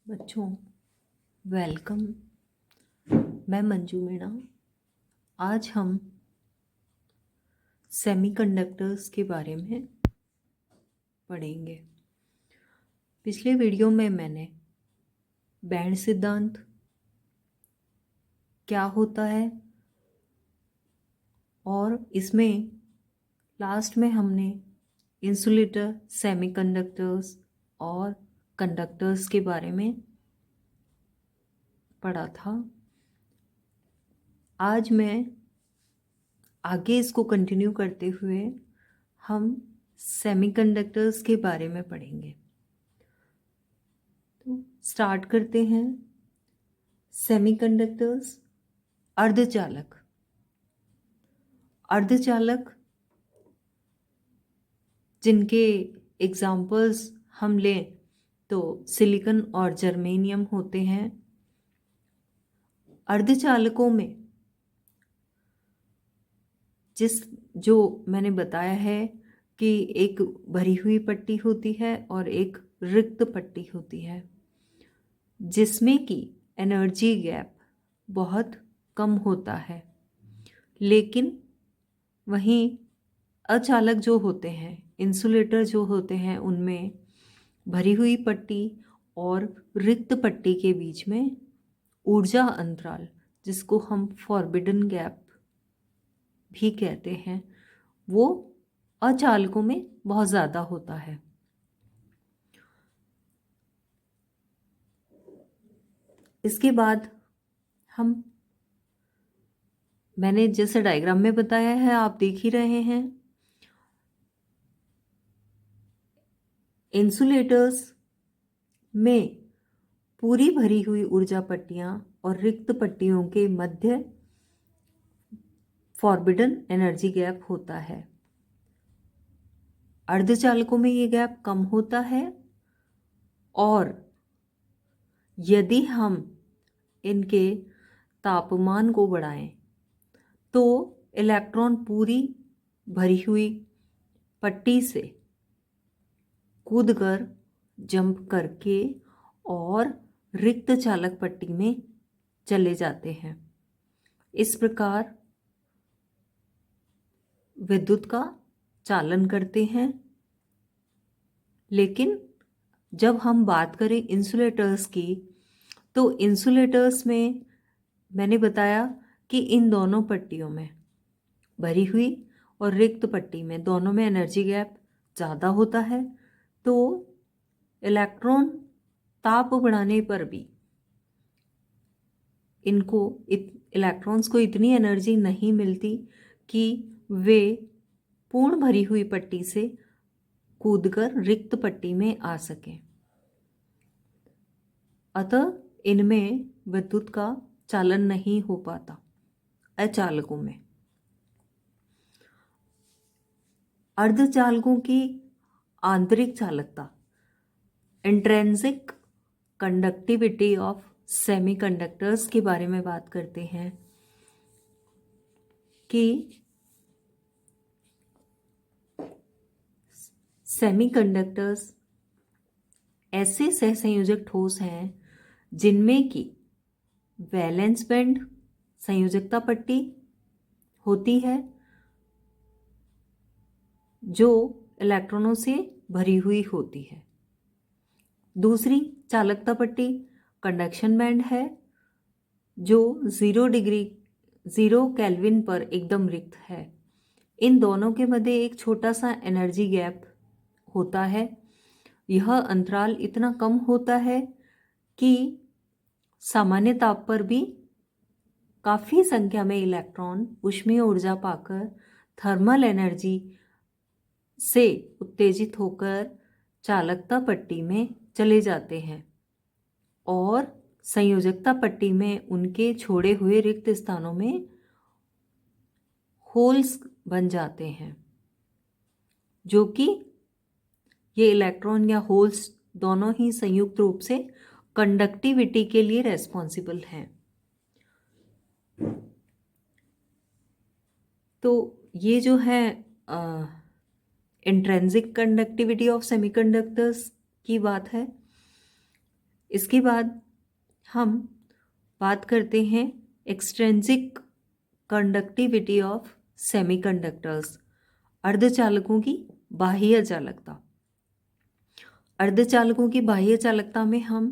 बच्चों, वेलकम। मैं मंजू मीणा। आज हम सेमीकंडक्टर्स के बारे में पढ़ेंगे। पिछले वीडियो में मैंने बैंड सिद्धांत क्या होता है और इसमें लास्ट में हमने इंसुलेटर, सेमीकंडक्टर्स और कंडक्टर्स के बारे में पढ़ा था। आज मैं आगे इसको कंटिन्यू करते हुए हम सेमीकंडक्टर्स के बारे में पढ़ेंगे। तो स्टार्ट करते हैं। सेमीकंडक्टर्स, अर्धचालक। अर्धचालक जिनके एग्जाम्पल्स हम लें तो सिलिकॉन और जर्मेनियम होते हैं। अर्धचालकों में जो मैंने बताया है कि एक भरी हुई पट्टी होती है और एक रिक्त पट्टी होती है, जिसमें कि एनर्जी गैप बहुत कम होता है। लेकिन वहीं अचालक जो होते हैं, इंसुलेटर जो होते हैं, उनमें भरी हुई पट्टी और रिक्त पट्टी के बीच में ऊर्जा अंतराल, जिसको हम फॉरबिडन गैप भी कहते हैं, वो अचालकों में बहुत ज़्यादा होता है। इसके बाद मैंने जैसे डायग्राम में बताया है, आप देख ही रहे हैं, इंसुलेटर्स में पूरी भरी हुई ऊर्जा पट्टियां और रिक्त पट्टियों के मध्य फॉरबिडन एनर्जी गैप होता है। अर्धचालकों में ये गैप कम होता है और यदि हम इनके तापमान को बढ़ाएं तो इलेक्ट्रॉन पूरी भरी हुई पट्टी से कूदकर जंप करके और रिक्त चालक पट्टी में चले जाते हैं। इस प्रकार विद्युत का चालन करते हैं। लेकिन जब हम बात करें इंसुलेटर्स की, तो इंसुलेटर्स में मैंने बताया कि इन दोनों पट्टियों में, भरी हुई और रिक्त पट्टी में, दोनों में एनर्जी गैप ज़्यादा होता है। तो इलेक्ट्रॉन ताप बढ़ाने पर भी इलेक्ट्रॉन्स को इतनी एनर्जी नहीं मिलती कि वे पूर्ण भरी हुई पट्टी से कूदकर रिक्त पट्टी में आ सकें। अतः इनमें विद्युत का चालन नहीं हो पाता, अचालकों में। अर्धचालकों की आंतरिक चालकता, इंट्रिंसिक कंडक्टिविटी ऑफ सेमीकंडक्टर्स के बारे में बात करते हैं कि सेमीकंडक्टर्स ऐसे सहसंयोजक ठोस हैं जिनमें कि वैलेंस बैंड, संयोजकता पट्टी होती है जो इलेक्ट्रॉनों से भरी हुई होती है। दूसरी चालकता पट्टी कंडक्शन बैंड है जो 0 केल्विन पर एकदम रिक्त है। इन दोनों के मध्य एक छोटा सा एनर्जी गैप होता है। यह अंतराल इतना कम होता है कि सामान्य ताप पर भी काफ़ी संख्या में इलेक्ट्रॉन ऊष्मीय ऊर्जा पाकर थर्मल एनर्जी से उत्तेजित होकर चालकता पट्टी में चले जाते हैं और संयोजकता पट्टी में उनके छोड़े हुए रिक्त स्थानों में होल्स बन जाते हैं, जो कि ये इलेक्ट्रॉन या होल्स दोनों ही संयुक्त रूप से कंडक्टिविटी के लिए रेस्पॉन्सिबल हैं। तो ये जो है इंट्रिंसिक कंडक्टिविटी ऑफ सेमीकंडक्टर्स की बात है। इसके बाद हम बात करते हैं एक्सट्रिंसिक कंडक्टिविटी ऑफ सेमीकंडक्टर्स, अर्धचालकों की बाह्य चालकता। अर्धचालकों की बाह्य चालकता में हम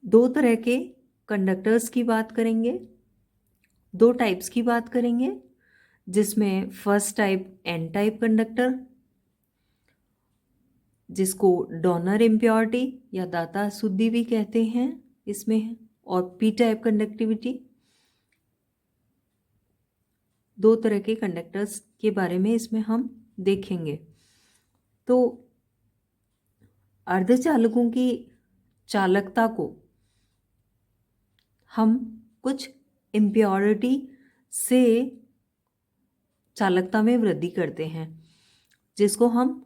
दो तरह के कंडक्टर्स की बात करेंगे, दो टाइप्स की बात करेंगे, जिसमें first type N type conductor, जिसको डोनर इम्प्योरिटी या दाता अशुद्धि भी कहते हैं इसमें है, और पी टाइप कंडक्टिविटी। दो तरह के कंडक्टर्स के बारे में इसमें हम देखेंगे। तो अर्धचालकों की चालकता को हम कुछ इम्प्योरिटी से चालकता में वृद्धि करते हैं, जिसको हम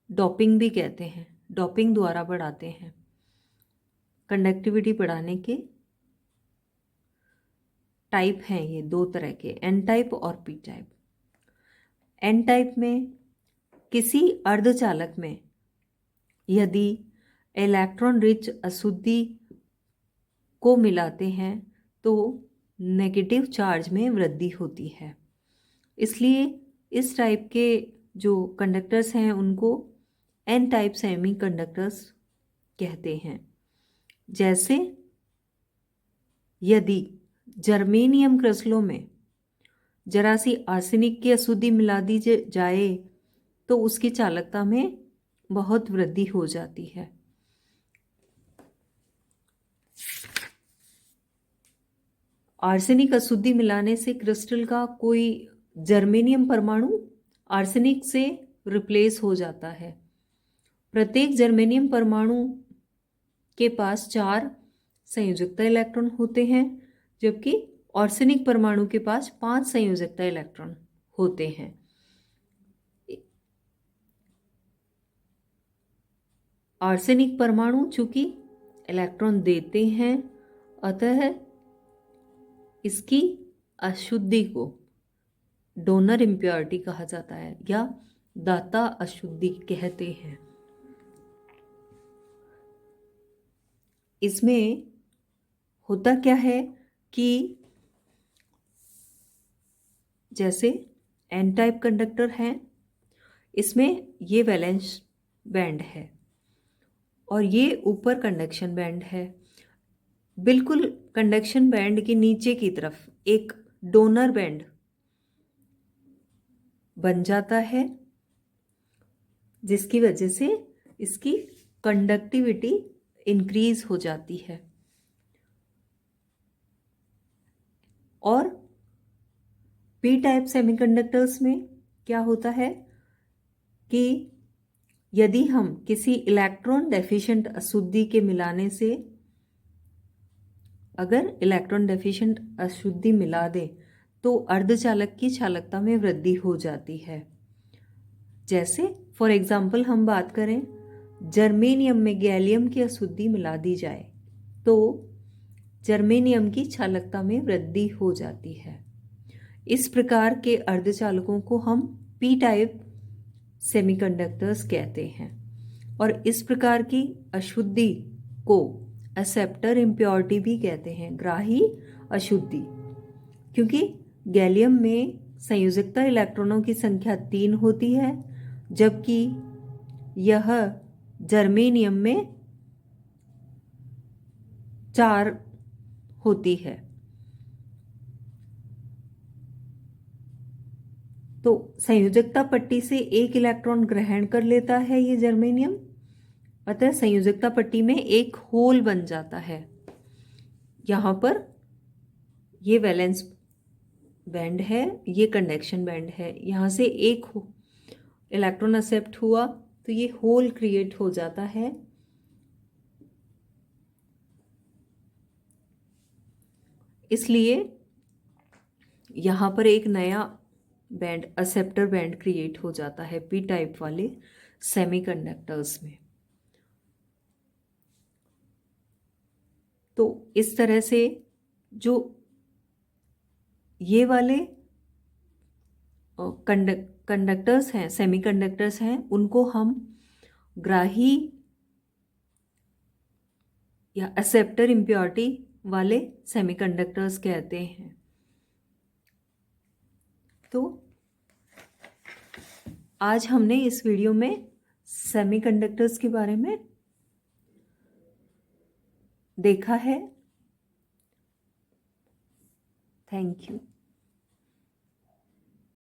डोपिंग भी कहते हैं, डोपिंग द्वारा बढ़ाते हैं। कंडक्टिविटी बढ़ाने के टाइप हैं ये दो तरह के, एन टाइप और पी टाइप। एन टाइप में किसी अर्धचालक में यदि इलेक्ट्रॉन रिच अशुद्धि को मिलाते हैं तो नेगेटिव चार्ज में वृद्धि होती है। इसलिए इस टाइप के जो कंडक्टर्स हैं उनको एन टाइप सेमी कंडक्टर्स कहते हैं। जैसे यदि जर्मेनियम क्रिस्टलों में जरा सी आर्सेनिक की अशुद्धि मिला दी जाए तो उसकी चालकता में बहुत वृद्धि हो जाती है। आर्सेनिक अशुद्धि मिलाने से क्रिस्टल का कोई जर्मेनियम परमाणु आर्सेनिक से रिप्लेस हो जाता है। प्रत्येक जर्मेनियम परमाणु के पास 4 संयोजकता इलेक्ट्रॉन होते हैं, जबकि आर्सेनिक परमाणु के पास 5 संयोजकता इलेक्ट्रॉन होते हैं। आर्सेनिक परमाणु चूंकि इलेक्ट्रॉन देते हैं, अतः इसकी अशुद्धि को डोनर इम्प्योरिटी कहा जाता है या दाता अशुद्धि कहते हैं। इसमें होता क्या है कि जैसे एन टाइप कंडक्टर है, इसमें ये वैलेंस बैंड है और ये ऊपर कंडक्शन बैंड है। बिल्कुल कंडक्शन बैंड के नीचे की तरफ एक डोनर बैंड बन जाता है, जिसकी वजह से इसकी कंडक्टिविटी इंक्रीज हो जाती है। और पी टाइप सेमीकंडक्टर्स में क्या होता है कि यदि हम किसी इलेक्ट्रॉन डेफिशिएंट अशुद्धि के मिलाने से, अगर इलेक्ट्रॉन डेफिशिएंट अशुद्धि मिला दें तो अर्धचालक की चालकता में वृद्धि हो जाती है। जैसे फॉर एग्जाम्पल हम बात करें, जर्मेनियम में गैलियम की अशुद्धि मिला दी जाए तो जर्मेनियम की चालकता में वृद्धि हो जाती है। इस प्रकार के अर्धचालकों को हम पी टाइप सेमीकंडक्टर्स कहते हैं। और इस प्रकार की अशुद्धि को एक्सेप्टर इम्प्योरिटी भी कहते हैं, ग्राही अशुद्धि, क्योंकि गैलियम में संयोजकता इलेक्ट्रॉनों की संख्या 3 होती है, जबकि यह जर्मेनियम में 4 होती है। तो संयोजकता पट्टी से एक इलेक्ट्रॉन ग्रहण कर लेता है ये जर्मेनियम, अतः संयोजकता पट्टी में एक होल बन जाता है। यहाँ पर ये वैलेंस बैंड है, ये कंडक्शन बैंड है, यहाँ से एक इलेक्ट्रॉन एक्सेप्ट हुआ तो ये होल क्रिएट हो जाता है। इसलिए यहाँ पर एक नया बैंड, एक्सेप्टर बैंड क्रिएट हो जाता है पी टाइप वाले सेमीकंडक्टर्स में। तो इस तरह से जो ये वाले कंडक्टर्स हैं, सेमीकंडक्टर्स हैं, उनको हम ग्राही या एक्सेप्टर इम्प्योरिटी वाले सेमीकंडक्टर्स कहते हैं। तो आज हमने इस वीडियो में सेमीकंडक्टर्स के बारे में देखा है। Thank you.